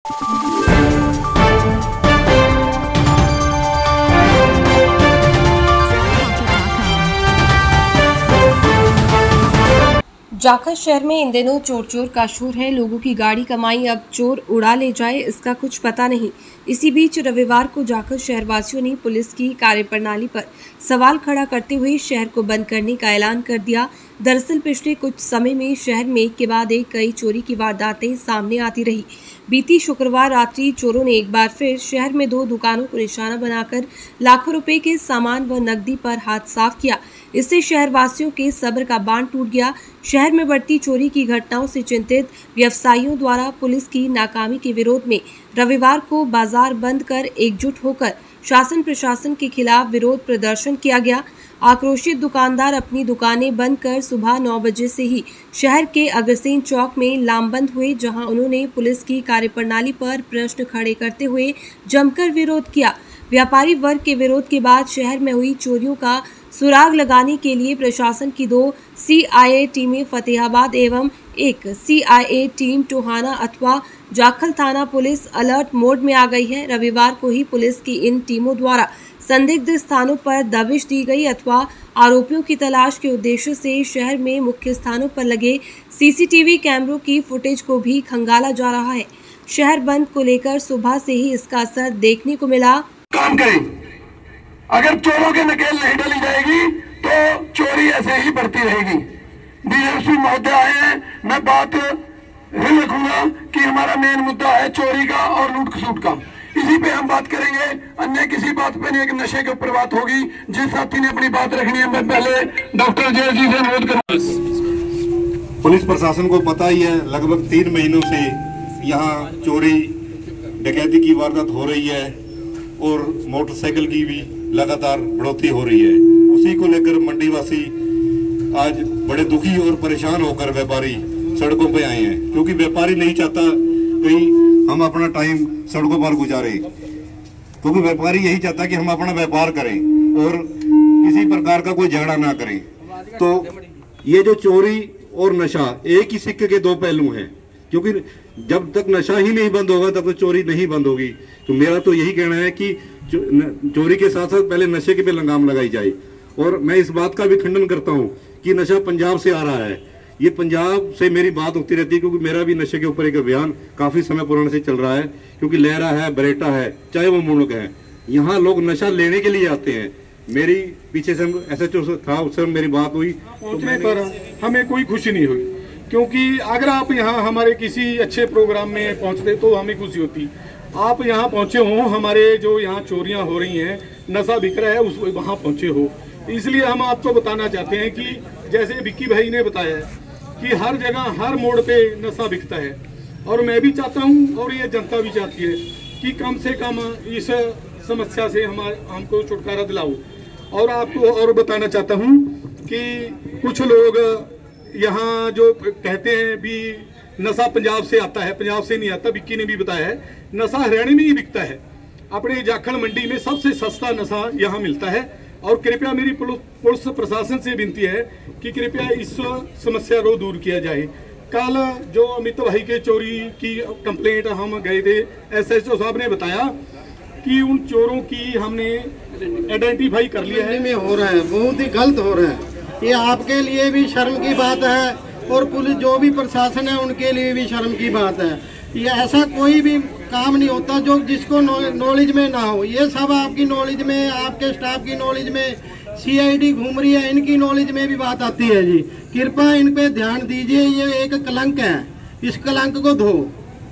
जाखल शहर में इन दिनों चोर चोर का शोर है। लोगों की गाड़ी कमाई अब चोर उड़ा ले जाए इसका कुछ पता नहीं। इसी बीच रविवार को जाखल शहरवासियों ने पुलिस की कार्यप्रणाली पर सवाल खड़ा करते हुए शहर को बंद करने का ऐलान कर दिया। दरअसल पिछले कुछ समय में शहर में एक के बाद एक कई चोरी की वारदातें सामने आती रही। बीती शुक्रवार रात्रि चोरों ने एक बार फिर शहर में 2 दुकानों को निशाना बनाकर लाखों रुपए के सामान व नकदी पर हाथ साफ किया। इससे शहरवासियों के सब्र का बांध टूट गया। शहर में बढ़ती चोरी की घटनाओं से चिंतित व्यवसायियों द्वारा पुलिस की नाकामी के विरोध में रविवार को बाजार बंद कर एकजुट होकर शासन प्रशासन के खिलाफ विरोध प्रदर्शन किया गया। आक्रोशित दुकानदार अपनी दुकानें बंद कर सुबह 9 बजे से ही शहर के अग्रसेन चौक में लामबंद हुए, जहां उन्होंने पुलिस की कार्यप्रणाली पर प्रश्न खड़े करते हुए जमकर विरोध किया। व्यापारी वर्ग के विरोध के बाद शहर में हुई चोरियों का सुराग लगाने के लिए प्रशासन की 2 CIA टीमें फतेहाबाद एवं 1 CIA टीम टोहाना अथवा जाखल थाना पुलिस अलर्ट मोड में आ गई है। रविवार को ही पुलिस की इन टीमों द्वारा संदिग्ध स्थानों पर दबिश दी गई अथवा आरोपियों की तलाश के उद्देश्य से शहर में मुख्य स्थानों पर लगे CCTV कैमरों की फुटेज को भी खंगाला जा रहा है। शहर बंद को लेकर सुबह से ही इसका असर देखने को मिला। काम करें, अगर चोरों के नकेल नहीं डाली जाएगी तो चोरी ऐसे ही बढ़ती रहेगी। DSP महोदय आए हैं, मैं बात रखूंगा कि हमारा मेन मुद्दा है चोरी का और लूट खसूट का, इसी पे हम बात करेंगे। अन्य किसी बात पे नहीं, एक नशे के ऊपर बात होगी। जिस साथी ने अपनी बात रखनी है, मैं पहले डॉक्टर जय जी से अनुरोध करूंगा। पुलिस प्रशासन को पता ही है, लगभग 3 महीनों से यहाँ चोरी डकैती की वारदात हो रही है और मोटरसाइकिल की भी लगातार बढ़ोतरी हो रही है। उसी को लेकर मंडीवासी आज बड़े दुखी और परेशान होकर व्यापारी सड़कों पे आए हैं, क्योंकि व्यापारी नहीं चाहता कहीं हम अपना टाइम सड़कों पर गुजारे, क्योंकि व्यापारी यही चाहता कि हम अपना व्यापार करें और किसी प्रकार का कोई झगड़ा ना करें। तो ये जो चोरी और नशा एक ही सिक्के के 2 पहलू हैं, क्योंकि जब तक नशा ही नहीं बंद होगा तब तक चोरी नहीं बंद होगी। तो मेरा तो यही कहना है कि चोरी के साथ साथ पहले नशे के पे लगाम लगाई जाए। और मैं इस बात का भी खंडन करता हूं कि नशा पंजाब से आ रहा है। ये पंजाब से मेरी बात होती रहती है, क्योंकि मेरा भी नशे के ऊपर एक अभियान काफी समय पुराने से चल रहा है, क्योंकि लहरा है, बरेटा है, चाहे वो मुनुक है, यहाँ लोग नशा लेने के लिए आते हैं। मेरी पीछे से SHO था, उससे मेरी बात हुई, पहुंचने पर हमें कोई खुशी नहीं हुई, क्योंकि अगर आप यहाँ हमारे किसी अच्छे प्रोग्राम में पहुंचते तो हमें खुशी होती। आप यहाँ पहुंचे हो, हमारे जो यहाँ चोरियां हो रही हैं, नशा बिक रहा है, उस वहाँ पहुंचे हो, इसलिए हम आपको बताना चाहते हैं कि जैसे विक्की भाई ने बताया कि हर जगह हर मोड़ पे नशा बिकता है, और मैं भी चाहता हूँ और ये जनता भी चाहती है कि कम से कम इस समस्या से हमको छुटकारा दिलाओ। और आपको और बताना चाहता हूँ कि कुछ लोग यहाँ जो कहते हैं भी नशा पंजाब से आता है, पंजाब से नहीं आता। विक्की ने भी बताया है नशा हरियाणा में ही बिकता है। अपने जाखल मंडी में सबसे सस्ता नशा यहाँ मिलता है। और कृपया मेरी पुलिस प्रशासन से विनती है कि कृपया इस समस्या को दूर किया जाए। कल जो अमित भाई के चोरी की कंप्लेंट हम गए थे, SHO साहब ने बताया कि उन चोरों की हमने आइडेंटिफाई कर लिया है। में हो रहा है, बहुत ही गलत हो रहा है। ये आपके लिए भी शर्म की बात है और पुलिस जो भी प्रशासन है उनके लिए भी शर्म की बात है। ये ऐसा कोई भी काम नहीं होता जो जिसको नॉलेज में ना हो। ये सब आपकी नॉलेज में, आपके स्टाफ की नॉलेज में, CID घूम रही है, इनकी नॉलेज में भी बात आती है जी। कृपया इन पे ध्यान दीजिए, ये एक कलंक है, इस कलंक को धो।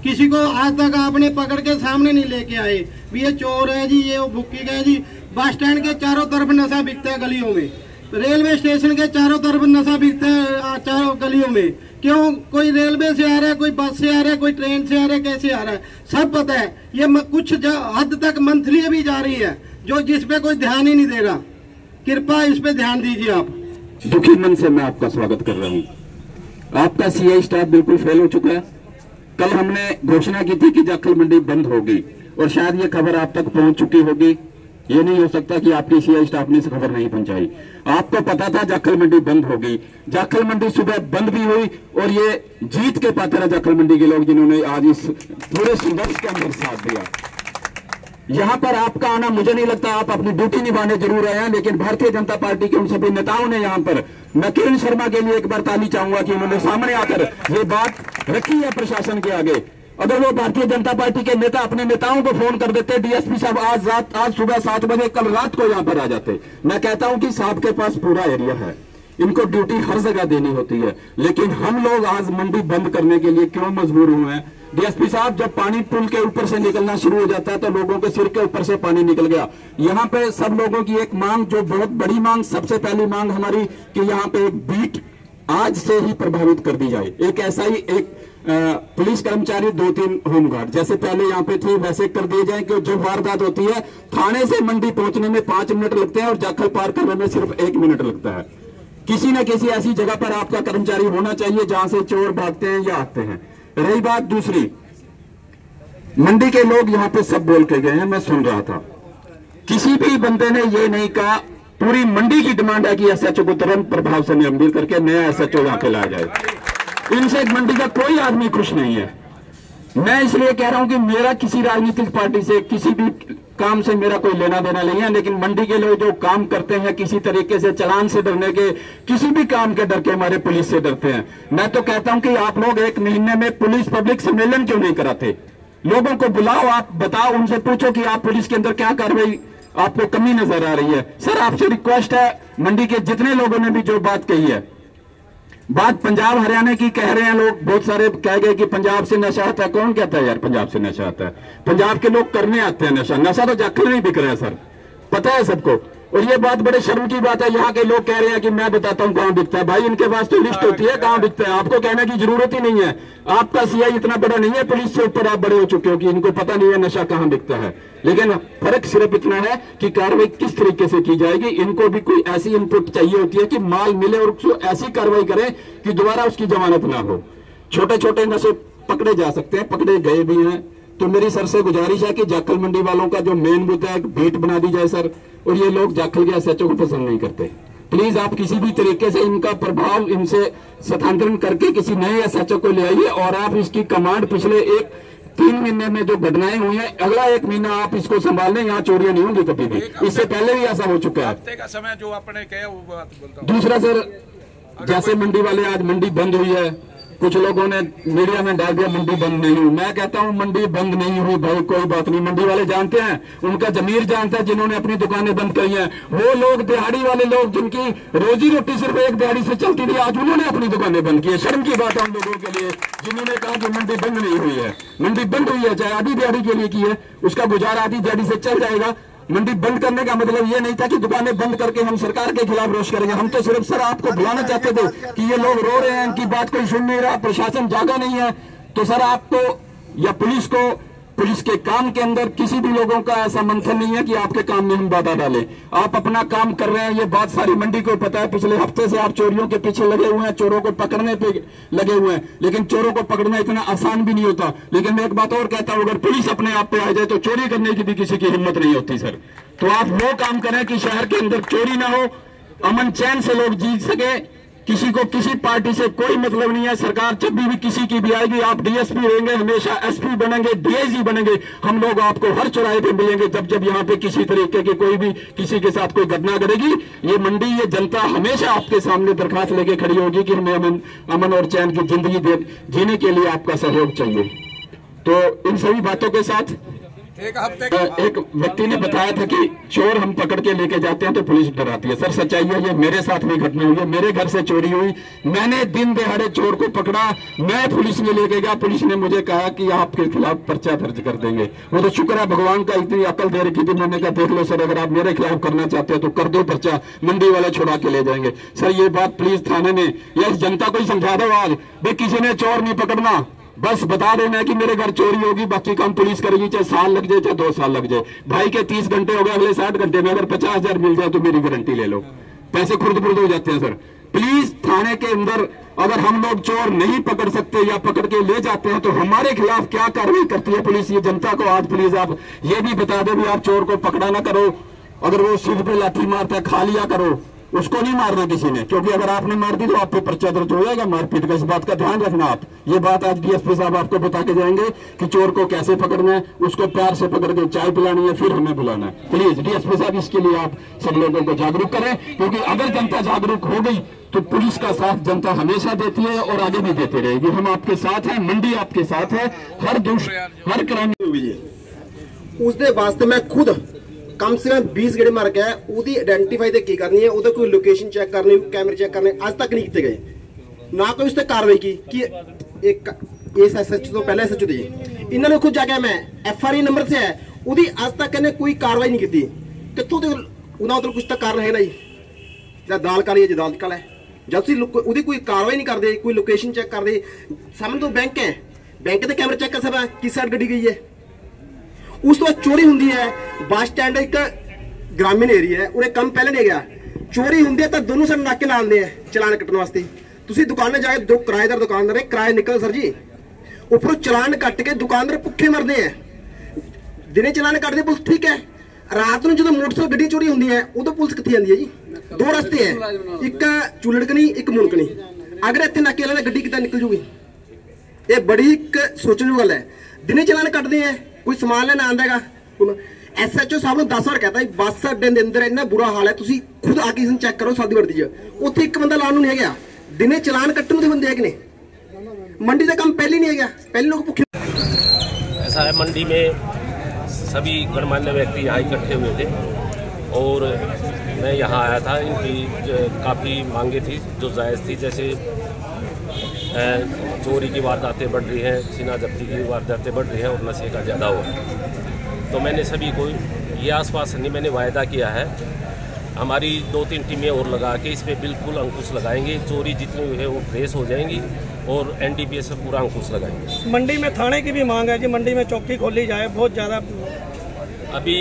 किसी को आज तक आपने पकड़ के सामने नहीं लेके आए भी ये चोर है जी, ये वो भुक्की गए जी। बस स्टैंड के चारों तरफ नशा बिकता है गलियों में, रेलवे स्टेशन के चारों तरफ नशा बिकता है चारों गलियों में। क्यों? कोई रेलवे से आ रहा है, कोई बस से आ रहा है, कोई ट्रेन से आ रहा है, कैसे आ रहा है, सब पता है। ये कुछ हद तक मंथली भी जा रही है, जो जिस पे कोई ध्यान ही नहीं दे रहा। कृपया इस पे ध्यान दीजिए आप। दुखी मन से मैं आपका स्वागत कर रहा हूँ। आपका CI स्टाफ बिल्कुल फेल हो चुका है। कल हमने घोषणा की थी कि जाखल मंडी बंद होगी और शायद ये खबर आप तक पहुंच चुकी होगी। ये नहीं हो सकता कि आपकी सीआई स्टाफ ने खबर नहीं पहुंचाई। आपको पता था जाखल मंडी बंद होगी, जाखल मंडी सुबह बंद भी हुई और ये जीत के पात्र है जाखल मंडी के लोग जिन्होंने आज इस पूरे संघर्ष के अंदर साथ दिया। यहां पर आपका आना मुझे नहीं लगता, आप अपनी ड्यूटी निभाने जरूर आए हैं, लेकिन भारतीय जनता पार्टी के उन सभी नेताओं ने यहां पर, मैं किरण शर्मा के लिए एक बार ताली चाहूंगा कि उन्होंने सामने आकर ये बात रखी है प्रशासन के आगे। अगर वो भारतीय जनता पार्टी के नेता अपने नेताओं को फोन कर देते, डीएसपी साहब आज सुबह 7 बजे कल रात को यहां पर आ जाते। मैं कहता हूं कि साहब के पास पूरा एरिया है, इनको ड्यूटी हर जगह देनी होती है, लेकिन हम लोग आज मंडी बंद करने के लिए क्यों मजबूर हुए हैं? डीएसपी साहब, जब पानी पुल के ऊपर से निकलना शुरू हो जाता है तो लोगों के सिर के ऊपर से पानी निकल गया। यहाँ पे सब लोगों की एक मांग, जो बहुत बड़ी मांग, सबसे पहली मांग हमारी कि यहाँ पे एक बीट आज से ही प्रभावित कर दी जाए। एक ऐसा ही एक पुलिस कर्मचारी, 2-3 होमगार्ड जैसे पहले यहाँ पे थे वैसे कर दिए जाए कि जो वारदात होती है थाने से मंडी पहुंचने में 5 मिनट लगते हैं और जाखल पार करने में सिर्फ 1 मिनट लगता है। किसी न किसी ऐसी जगह पर आपका कर्मचारी होना चाहिए जहां से चोर भागते हैं या आते हैं। रही बात दूसरी, मंडी के लोग यहाँ पे सब बोल के गए हैं, मैं सुन रहा था, किसी भी बंदे ने ये नहीं कहा, पूरी मंडी की डिमांड है कि एसएचओ को तुरंत प्रभाव से निलंबित करके नया एसएचओ यहाँ पे लाया जाए। इनसे मंडी का कोई आदमी खुश नहीं है। मैं इसलिए कह रहा हूं कि मेरा किसी राजनीतिक पार्टी से, किसी भी काम से मेरा कोई लेना देना नहीं है, लेकिन मंडी के लोग जो काम करते हैं किसी तरीके से चालान से डरने के, किसी भी काम के डर के हमारे पुलिस से डरते हैं। मैं तो कहता हूं कि आप लोग 1 महीने में पुलिस पब्लिक सम्मेलन क्यों नहीं कराते? लोगों को बुलाओ, आप बताओ, उनसे पूछो कि आप पुलिस के अंदर क्या कार्रवाई आपको कमी नजर आ रही है। सर, आपसे रिक्वेस्ट है, मंडी के जितने लोगों ने भी जो बात कही है, बात पंजाब हरियाणा की कह रहे हैं लोग, बहुत सारे कह गए कि पंजाब से नशा आता है। कौन कहता है यार पंजाब से नशा आता है? पंजाब के लोग करने आते हैं नशा। नशा तो जाखल नहीं बिक रहा है सर, पता है सबको। और ये बात बड़े शर्म की बात है, यहाँ के लोग कह रहे हैं कि मैं बताता हूँ कहाँ बिकता है। भाई, इनके पास तो लिस्ट होती है कहाँ बिकता है, आपको कहने की जरूरत ही नहीं है। आपका सीआई इतना बड़ा नहीं है, पुलिस से ऊपर आप बड़े हो चुके हो कि इनको पता नहीं है नशा कहाँ बिकता है। लेकिन फर्क सिर्फ इतना है कि कार्रवाई किस तरीके से की जाएगी। इनको भी कोई ऐसी इनपुट चाहिए होती है कि माल मिले और उसको ऐसी कार्रवाई करें कि दोबारा उसकी जमानत ना हो। छोटे छोटे नशे पकड़े जा सकते हैं, पकड़े गए भी हैं। तो मेरी सर से गुजारिश है कि जाखल मंडी वालों का जो मेन मुद्दा है, बीट बना दी जाए सर। और ये लोग जाखल के एसएचओ को पसंद नहीं करते। प्लीज आप किसी भी तरीके से इनका प्रभाव, इनसे स्थानांतरण करके किसी नए एसएचओ को ले आइए और आप इसकी कमांड पिछले 3 महीने में जो घटनाएं हुई हैं, अगला 1 महीना आप इसको संभाल लें। यहाँ चोरियां नहीं होंगी कभी भी, इससे पहले भी ऐसा हो चुका है। हफ्ते का समय जो आपने कहा वो बात बोलता हूं। दूसरा सर, जैसे मंडी वाले आज मंडी बंद हुई है, कुछ लोगों ने मीडिया में डाल दिया मंडी बंद नहीं हुई। मैं कहता हूं मंडी बंद नहीं हुई भाई, कोई बात नहीं। मंडी वाले जानते हैं, उनका जमीर जानता है जिन्होंने अपनी दुकानें बंद करी हैं। वो लोग, दिहाड़ी वाले लोग जिनकी रोजी रोटी सिर्फ एक दिहाड़ी से चलती थी, आज उन्होंने अपनी दुकानें बंद की है। शर्म की बात है उन लोगों के लिए जिन्होंने कहा कि मंडी बंद नहीं हुई है। मंडी बंद हुई है, चाहे आधी दिहाड़ी के लिए की है, उसका गुजारा आधी दिहाड़ी से चल जाएगा। मंडी बंद करने का मतलब ये नहीं था कि दुकानें बंद करके हम सरकार के खिलाफ रोष करेंगे। हम तो सिर्फ सर आपको बुलाना चाहते थे कि ये लोग रो रहे हैं, इनकी बात कोई सुन नहीं रहा, प्रशासन जागा नहीं है। तो सर, आपको या पुलिस को, पुलिस के काम के अंदर किसी भी लोगों का ऐसा मंथन नहीं है कि आपके काम में हम बाधा डालें। आप अपना काम कर रहे हैं, ये बात सारी मंडी को पता है। पिछले हफ्ते से आप चोरियों के पीछे लगे हुए हैं, चोरों को पकड़ने पे लगे हुए हैं, लेकिन चोरों को पकड़ना इतना आसान भी नहीं होता। लेकिन मैं एक बात और कहता हूं, अगर पुलिस अपने आप पे आ जाए तो चोरी करने की भी किसी की हिम्मत नहीं होती सर। तो आप वो काम करें कि शहर के अंदर चोरी ना हो, अमन चैन से लोग जीत सके। किसी को किसी पार्टी से कोई मतलब नहीं है। सरकार जब भी किसी की भी आएगी, आप डीएसपी रहेंगे, हमेशा एसपी बनेंगे, डीआईजी बनेंगे। हम लोग आपको हर चौराहे पे मिलेंगे जब यहाँ पे किसी तरीके की कोई भी किसी के साथ कोई घटना करेगी। ये मंडी, ये जनता हमेशा आपके सामने दरखास्त लेके खड़ी होगी कि हमें अमन और चैन की जिंदगी जीने के लिए आपका सहयोग चाहिए। तो इन सभी बातों के साथ एक व्यक्ति ने बताया था कि चोर हम पकड़ के लेके जाते हैं तो पुलिस डराती है। सर, सच्चाई है, ये मेरे साथ भी घटना हुई है। मेरे घर से चोरी हुई, मैंने दिन दहाड़े चोर को पकड़ा, मैं पुलिस में लेके गया। पुलिस ने मुझे कहा कि आपके खिलाफ पर्चा दर्ज कर देंगे। वो तो शुक्र है भगवान का, इतनी अकल दे रखी थी। मैंने कहा देख लो सर, अगर आप मेरे खिलाफ करना चाहते हो तो कर दो पर्चा, मंडी वाले छुड़ा के ले जाएंगे। सर, ये बात प्लीज थाने में या इस जनता को ही समझा दो आज, भाई किसी ने चोर नहीं पकड़ना, बस बता देना है कि मेरे घर चोरी होगी, बाकी काम पुलिस करेगी, चाहे साल लग जाए चाहे 2 साल लग जाए। भाई के 30 घंटे हो गए, अगले 60 घंटे में अगर 50,000 मिल जाए तो मेरी गारंटी ले लो। पैसे खुर्द हो जाते हैं सर। प्लीज थाने के अंदर अगर हम लोग चोर नहीं पकड़ सकते या पकड़ के ले जाते हैं तो हमारे खिलाफ क्या कार्रवाई करती है पुलिस, ये जनता को आज प्लीज आप ये भी बता दो भी आप चोर को पकड़ा ना करो। अगर वो सिर पे लाठी मारता है, खा लिया करो, उसको नहीं मारना किसी ने, क्योंकि अगर आपने मार दी तो आप पे पर्चा दर्ज हो जाएगा मारपीट का। इस बात का ध्यान रखना आप। ये बात आज डीएसपी साहब आपको बता के जाएंगे कि चोर को कैसे पकड़ना है, उसको प्यार से पकड़ के चाय पिलानी है, फिर हमें बुलाना है। प्लीज डीएसपी साहब इसके लिए आप सब लोगों को जागरूक करें, क्योंकि अगर जनता जागरूक हो गई तो पुलिस का साथ जनता हमेशा देती है और आगे भी देते रहेगी। हम आपके साथ हैं, मंडी आपके साथ है, हर क्राइम उसके वास्ते मैं खुद कम से कम 20 गेड़े मार के ਉਹਦੀ ਆਇਡੈਂਟੀਫਾਈ ਤੇ ਕੀ ਕਰਨੀ ਹੈ, ਉਹਦਾ ਕੋਈ ਲੋਕੇਸ਼ਨ ਚੈੱਕ ਕਰਨੀ, ਕੈਮਰੇ ਚੈੱਕ ਕਰਨੇ, ਅੱਜ ਤੱਕ ਨਹੀਂ ਕੀਤੇ ਗਏ। ਨਾ ਕੋਈ ਉਸ ਤੇ ਕਾਰਵਾਈ ਕੀ ਕਿ ਇੱਕ ਇਸ ਐਸਐਚਓ ਤੋਂ ਪਹਿਲਾਂ ਐਸਐਚਓ ਦੀ ਇਹਨਾਂ ਨੇ ਖੁਦ ਜਾ ਕੇ ਮੈਂ ਐਫਆਰਆਈ ਨੰਬਰ से है, ਉਹਦੀ ਅੱਜ ਤੱਕ ਇਹਨੇ ਕੋਈ ਕਾਰਵਾਈ ਨਹੀਂ ਕੀਤੀ। ਕਿੱਥੋਂ ਤੇ ਉਹਨਾਂ ਉੱਤੇ ਕੁਝ ਤਾਂ ਕਾਰਨ ਹੈ ਨਾ ਜੀ, ਜਾਂ ਦਾਲ ਕਾਲੀ ਹੈ ਜਾਂ ਦਾਲ ਕਾਲਾ ਹੈ, ਜਦ ਤੁਸੀਂ ਉਹਦੀ ਕੋਈ ਕਾਰਵਾਈ ਨਹੀਂ ਕਰਦੇ, ਕੋਈ ਲੋਕੇਸ਼ਨ ਚੈੱਕ ਕਰਦੇ। ਸਾਹਮਣੇ ਤੋਂ ਬੈਂਕ ਹੈ, ਬੈਂਕ ਦੇ ਕੈਮਰੇ ਚੈੱਕ ਕਰ ਸਕਦਾ ਕਿਸ ਸਾਈਡ ਗੱਡੀ ਗਈ ਹੈ। ਉਸ ਤੋਂ ਬਾਅਦ ਚੋਰੀ ਹੁੰਦੀ ਹੈ, ਬੱਸ ਸਟੈਂਡ ਇੱਕ ग्रामीण एरिया है, उन्हें कम पहले नहीं गया, चोरी होंगी तो दोनों साइड नाके ला आते हैं चलान कटने वास्ते। तुम दुकान में जाए, दो किराएदार दुकानदार है, किराया निकल सर जी, उपरों चलान कट के दुकानदार भुखे मरते हैं। दिने चलान कटते पुलिस ठीक है, रात में जो मोटरसाइकिल गड्डी चोरी होती है उदो पुलिस कितनी आती है जी। दो रस्ते हैं, एक चुलड़कनी एक मुड़कनी। अगर इतने नाके वाले गड्डी कितना निकल जूगी, ये बड़ी एक सोचने वाला है। दिने चलान कटते हैं, कोई सामान लेना आंदा है, एसएचओ साहब ने 10 बार कहता बस अड्डे के अंदर इन्ना बुरा हाल है, तुसी खुद आके इसे चेक करो। सादी वर्दी उत्थे एक बंदा लाने नहीं है, दिने चलान कट्टन के बंदे है कि नहीं। मंडी का काम पहले नहीं है, पहले लोग भुखे। ऐसा है, मंडी में सभी गणमान्य व्यक्ति यहाँ इकट्ठे हुए थे और मैं यहाँ आया था। इनकी काफ़ी मांगे थी जो जायज़ थी, जैसे चोरी की वारदातें बढ़ रही हैं, छीना जब्ती की वारदातें बढ़ रही हैं और नशे का ज़्यादा हो। तो मैंने सभी को ये आश्वासन नहीं, मैंने वायदा किया है हमारी 2-3 टीमें और लगा के इस पर बिल्कुल अंकुश लगाएंगे। चोरी जितनी हुई है वो ट्रेस हो जाएंगी और एनडीपीएस पे पूरा अंकुश लगाएंगे। मंडी में थाने की भी मांग है कि मंडी में चौकी खोली जाए, बहुत ज़्यादा। अभी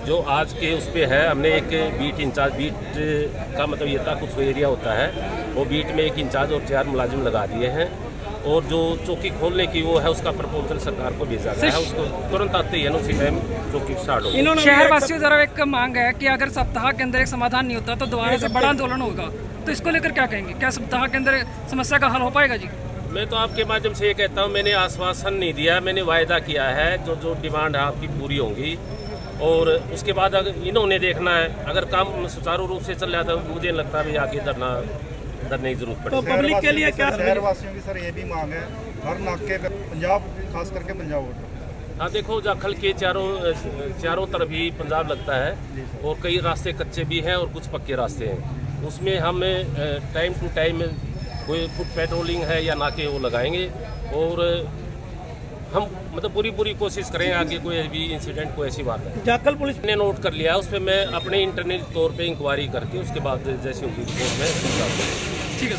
जो आज के उस पर है, हमने एक बीट इंचार्ज, बीट का मतलब ये था कुछ एरिया होता है, वो बीट में एक इंचार्ज और 4 मुलाजिम लगा दिए हैं और जो चौकी खोलने की वो है उसका प्रपोजल सरकार को भेजा गया है। उसको तुरंत आते ही है ना उसी टाइम चौकी स्टार्ट होगी। शहर वासियों द्वारा एक मांग है कि अगर सप्ताह के अंदर एक समाधान नहीं होता तो दोबारा से बड़ा आंदोलन होगा, तो इसको लेकर क्या कहेंगे? क्या सप्ताह के अंदर समस्या का हल हो पाएगा जी? मैं तो आपके माध्यम से ये कहता हूँ, मैंने आश्वासन नहीं दिया, मैंने वायदा किया है जो डिमांड है आपकी पूरी होंगी। और उसके बाद अगर इन्होंने देखना है, अगर काम सुचारू रूप से चल जाता है मुझे लगता है भाई आगे धरने की जरूरत पड़ेगी। तो पब्लिक के लिए क्या? शहरवासियों की सर ये भी मांग है, हर नाके पे पंजाब, खास करके पंजाब। हाँ देखो, जाखल के चारों तरफ ही पंजाब लगता है और कई रास्ते कच्चे भी हैं और कुछ पक्के रास्ते हैं। उसमें हम टाइम टू टाइम कोई फुट पेट्रोलिंग है या नाके वो लगाएंगे और हम मतलब पूरी कोशिश करें आगे कोई भी इंसिडेंट, कोई ऐसी बात है। जाखल पुलिस ने नोट कर लिया, उस पर मैं अपने इंटरनल तौर पे इंक्वायरी करके उसके बाद जैसे उनकी रिपोर्ट में ठीक है।